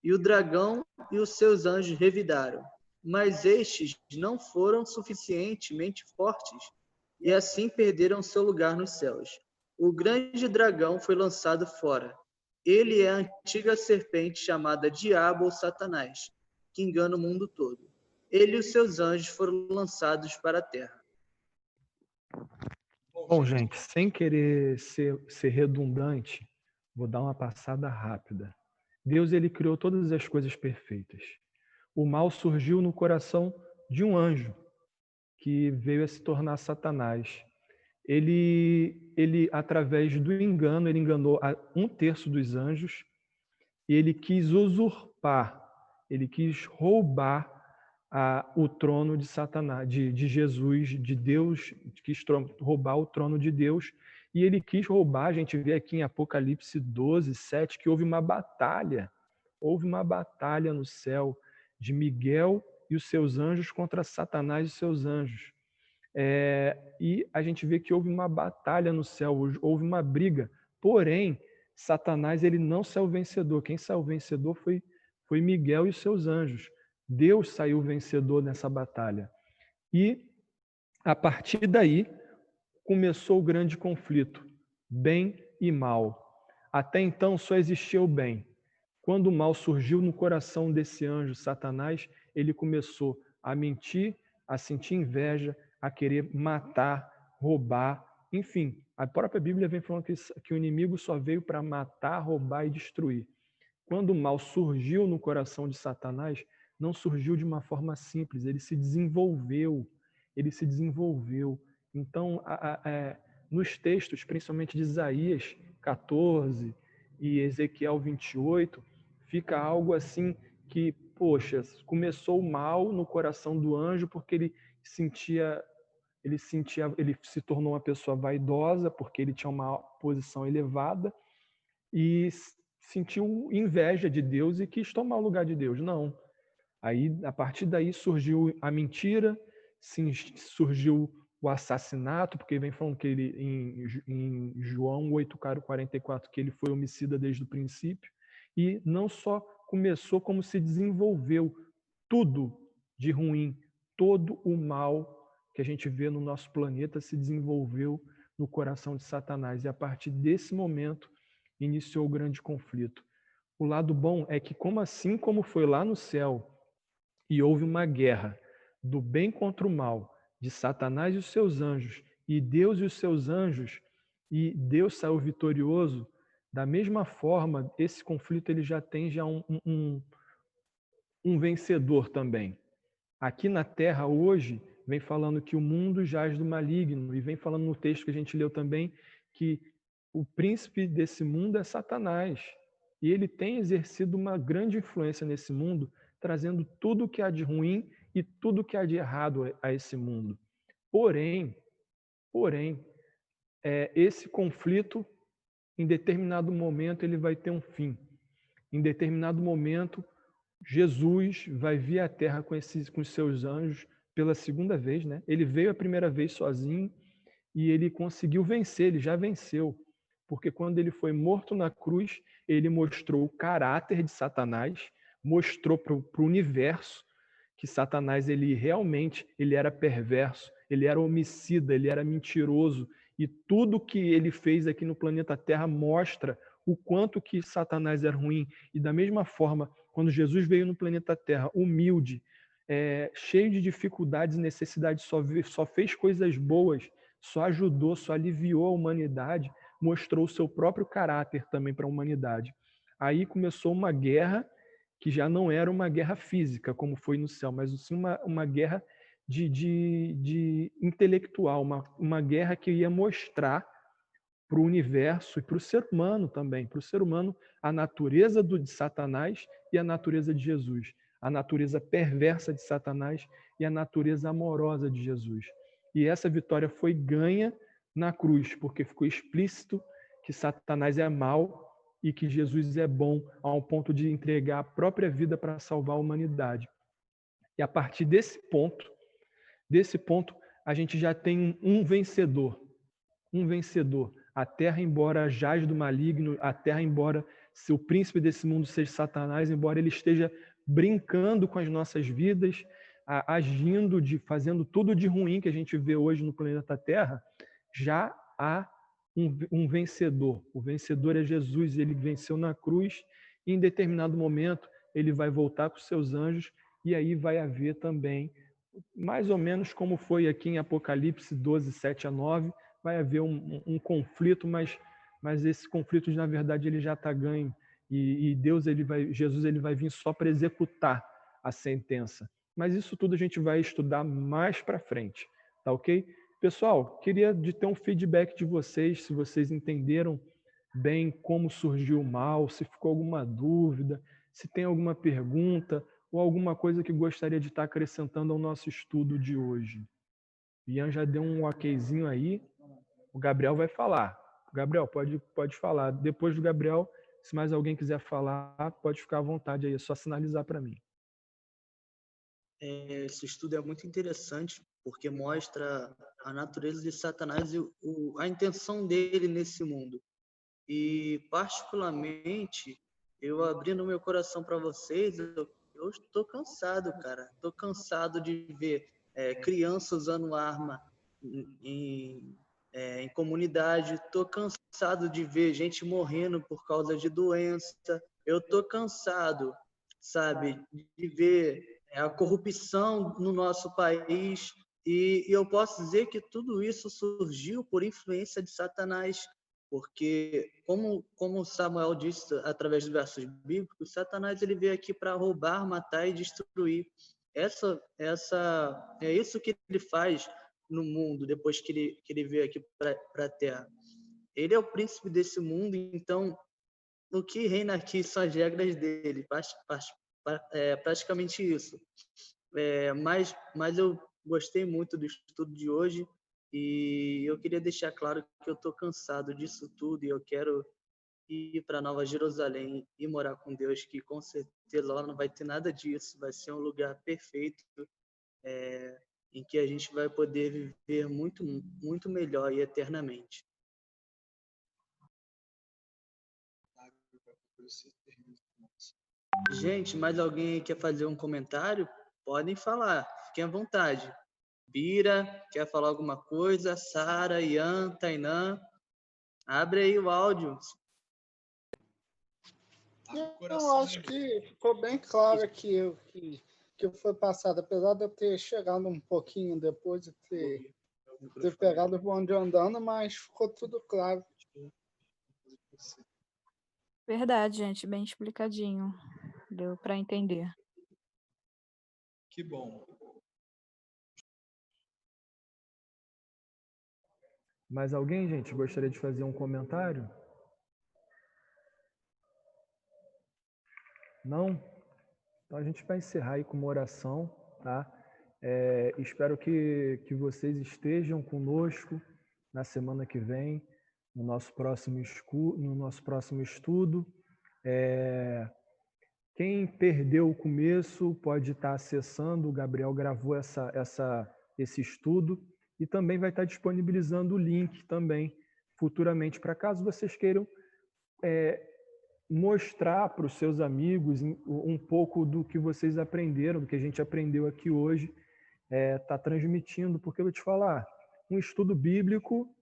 E o dragão e os seus anjos revidaram. Mas estes não foram suficientemente fortes, e assim perderam seu lugar nos céus. O grande dragão foi lançado fora. Ele é a antiga serpente chamada Diabo ou Satanás, que engana o mundo todo. Ele e os seus anjos foram lançados para a terra. Bom, gente, sem querer ser redundante, vou dar uma passada rápida. Deus, ele criou todas as coisas perfeitas. O mal surgiu no coração de um anjo que veio a se tornar Satanás. Ele através do engano, ele enganou um terço dos anjos e ele quis usurpar, ele quis roubar o trono de Satanás, de Jesus, de Deus, quis roubar o trono de Deus, e ele quis roubar, a gente vê aqui em Apocalipse 12, 7, que houve uma batalha no céu de Miguel e os seus anjos contra Satanás e seus anjos. E a gente vê que houve uma batalha no céu, houve uma briga, porém, Satanás ele não saiu vencedor, quem saiu vencedor foi Miguel e os seus anjos. Deus saiu vencedor nessa batalha. E, a partir daí, começou o grande conflito, bem e mal. Até então só existia o bem. Quando o mal surgiu no coração desse anjo, Satanás, ele começou a mentir, a sentir inveja, a querer matar, roubar, enfim. A própria Bíblia vem falando que o inimigo só veio para matar, roubar e destruir. Quando o mal surgiu no coração de Satanás, não surgiu de uma forma simples, ele se desenvolveu. Então, nos textos, principalmente de Isaías 14 e Ezequiel 28, fica algo assim que, poxa, começou mal no coração do anjo porque ele se tornou uma pessoa vaidosa, porque ele tinha uma posição elevada e sentiu inveja de Deus e quis tomar o lugar de Deus. Não. Aí, a partir daí, surgiu a mentira, surgiu o assassinato, porque vem falando que ele, em João 8:44, que ele foi homicida desde o princípio, e não só começou, como se desenvolveu tudo de ruim, todo o mal que a gente vê no nosso planeta se desenvolveu no coração de Satanás. E a partir desse momento, iniciou o grande conflito. O lado bom é que, assim como foi lá no céu, e houve uma guerra do bem contra o mal, de Satanás e os seus anjos, e Deus e os seus anjos, e Deus saiu vitorioso, da mesma forma, esse conflito ele já tem um vencedor também. Aqui na Terra, hoje, vem falando que o mundo jaz do maligno, e vem falando no texto que a gente leu também, que o príncipe desse mundo é Satanás. E ele tem exercido uma grande influência nesse mundo, trazendo tudo o que há de ruim e tudo o que há de errado a esse mundo. Porém, esse conflito, em determinado momento, ele vai ter um fim. Em determinado momento, Jesus vai vir à Terra com os seus anjos pela segunda vez, né? Ele veio a primeira vez sozinho e ele conseguiu vencer, ele já venceu. Porque quando ele foi morto na cruz, ele mostrou o caráter de Satanás, mostrou para o universo que Satanás ele era perverso, ele era homicida, ele era mentiroso, e tudo que ele fez aqui no planeta Terra mostra o quanto que Satanás era ruim. E da mesma forma, quando Jesus veio no planeta Terra, humilde, cheio de dificuldades e necessidades, só fez coisas boas, só ajudou, só aliviou a humanidade, mostrou o seu próprio caráter também para a humanidade. Aí começou uma guerra que já não era uma guerra física, como foi no céu, mas sim uma guerra de intelectual, uma guerra que ia mostrar para o universo e para o ser humano também, para o ser humano, a natureza de Satanás e a natureza de Jesus, a natureza perversa de Satanás e a natureza amorosa de Jesus. E essa vitória foi ganha na cruz, porque ficou explícito que Satanás é mau e que Jesus é bom, ao ponto de entregar a própria vida para salvar a humanidade. E a partir desse ponto, a gente já tem um vencedor. Um vencedor. A terra, embora jaz do maligno, a terra, embora o príncipe desse mundo seja Satanás, embora ele esteja brincando com as nossas vidas, agindo, fazendo tudo de ruim que a gente vê hoje no planeta Terra, já há um vencedor. O vencedor é Jesus, ele venceu na cruz, e em determinado momento ele vai voltar com seus anjos, e aí vai haver também, mais ou menos como foi aqui em Apocalipse 12, 7 a 9, vai haver um conflito, mas esse conflito, na verdade, ele já está ganho, e Jesus ele vai vir só para executar a sentença. Mas isso tudo a gente vai estudar mais para frente, tá ok? Pessoal, queria ter um feedback de vocês, se vocês entenderam bem como surgiu o mal, se ficou alguma dúvida, se tem alguma pergunta ou alguma coisa que gostaria de estar acrescentando ao nosso estudo de hoje. Ian já deu um okzinho aí, o Gabriel vai falar. Gabriel, pode falar. Depois do Gabriel, se mais alguém quiser falar, pode ficar à vontade aí, é só sinalizar para mim. Esse estudo é muito interessante, porque mostra a natureza de Satanás e a intenção dele nesse mundo. E, particularmente, eu abrindo meu coração para vocês, eu estou cansado, cara. Estou cansado de ver crianças usando arma em comunidade. Estou cansado de ver gente morrendo por causa de doença. Eu estou cansado, sabe, de ver a corrupção no nosso país. E eu posso dizer que tudo isso surgiu por influência de Satanás, porque, como Samuel disse através dos versos bíblicos, Satanás ele veio aqui para roubar, matar e destruir. É isso que ele faz no mundo depois que ele veio aqui para a Terra. Ele é o príncipe desse mundo, então o que reina aqui são as regras dele, praticamente isso. Mas eu gostei muito do estudo de hoje e eu queria deixar claro que eu estou cansado disso tudo e eu quero ir para Nova Jerusalém e morar com Deus, que com certeza lá não vai ter nada disso, vai ser um lugar perfeito em que a gente vai poder viver muito, muito melhor e eternamente. Gente, mais alguém quer fazer um comentário? Podem falar, fiquem à vontade. Bira, quer falar alguma coisa? Sara, Ian, Tainã, abre aí o áudio. Eu acho que ficou bem claro aqui o que foi passado, apesar de eu ter chegado um pouquinho depois de ter pegado o bonde andando, mas ficou tudo claro. Verdade, gente, bem explicadinho. Deu para entender. Que bom. Mais alguém, gente, gostaria de fazer um comentário? Não? Então a gente vai encerrar aí com uma oração, tá? Espero que vocês estejam conosco na semana que vem, no nosso próximo estudo. Quem perdeu o começo pode estar acessando, o Gabriel gravou esse estudo e também vai estar disponibilizando o link também futuramente, para caso vocês queiram mostrar para os seus amigos um pouco do que vocês aprenderam, do que a gente aprendeu aqui hoje, tá transmitindo, porque eu vou te falar, um estudo bíblico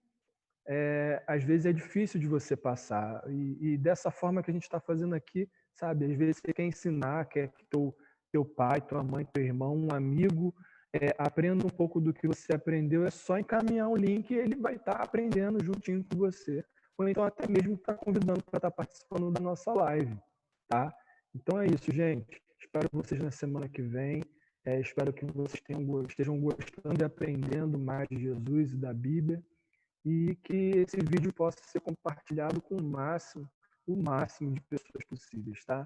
às vezes é difícil de você passar, e dessa forma que a gente está fazendo aqui, sabe? Às vezes você quer ensinar, quer que teu pai, tua mãe, teu irmão, um amigo aprenda um pouco do que você aprendeu, é só encaminhar o link e ele vai estar aprendendo juntinho com você. Ou então até mesmo estar convidando para estar participando da nossa live, tá? Então é isso, gente. Espero vocês na semana que vem. Espero que vocês estejam gostando e aprendendo mais de Jesus e da Bíblia e que esse vídeo possa ser compartilhado com o máximo de pessoas possíveis, tá?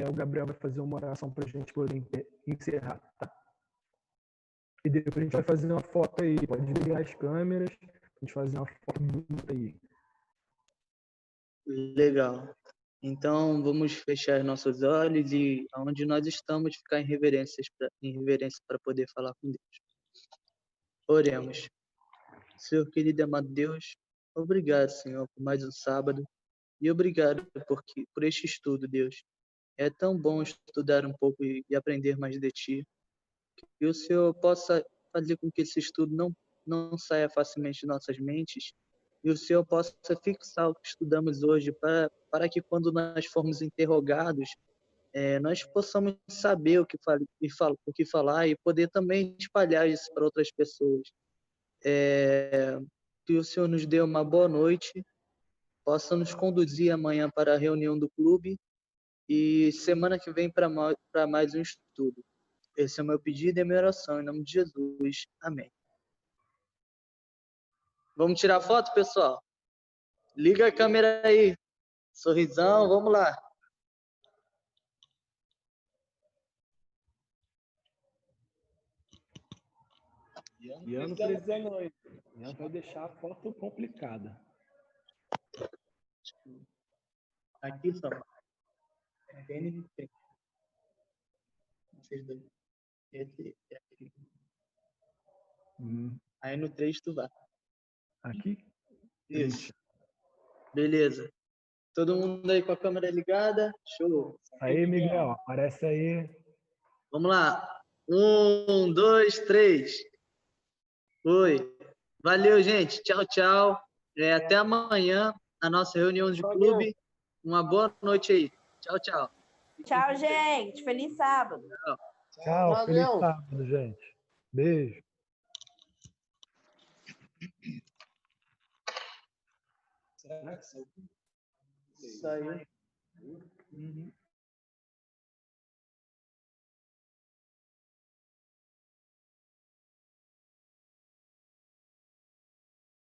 O Gabriel vai fazer uma oração para a gente poder encerrar, tá? E depois a gente vai fazer uma foto aí. Pode ligar as câmeras, a gente fazer uma foto bonita aí. Legal. Então, vamos fechar nossos olhos e onde nós estamos, ficar em reverência para poder falar com Deus. Oremos. Senhor querido e amado Deus, obrigado, Senhor, por mais um sábado e obrigado por este estudo, Deus. É tão bom estudar um pouco e aprender mais de Ti. Que o Senhor possa fazer com que esse estudo não saia facilmente de nossas mentes e o Senhor possa fixar o que estudamos hoje para que quando nós formos interrogados, nós possamos saber o que falar e poder também espalhar isso para outras pessoas. Que o Senhor nos dê uma boa noite, possa nos conduzir amanhã para a reunião do clube e semana que vem para mais um estudo. Esse é o meu pedido e a minha oração, em nome de Jesus. Amém. Vamos tirar foto, pessoal? Liga a câmera aí. Sorrisão, vamos lá. Ian não precisa não. Ian vai deixar a foto complicada. Aqui só. Vocês dois. Esse é aqui. Aí no 3 tu vai. Aqui? Isso. Beleza. Todo mundo aí com a câmera ligada? Show. Aí, Miguel, aparece aí. Vamos lá. 1, 2, 3. Oi. Valeu, gente. Tchau, tchau. Até amanhã, a nossa reunião de clube. Uma boa noite aí. Tchau, tchau. Tchau, gente. Feliz sábado. Tchau. Feliz sábado, gente. Beijo. Será que saiu? Saiu.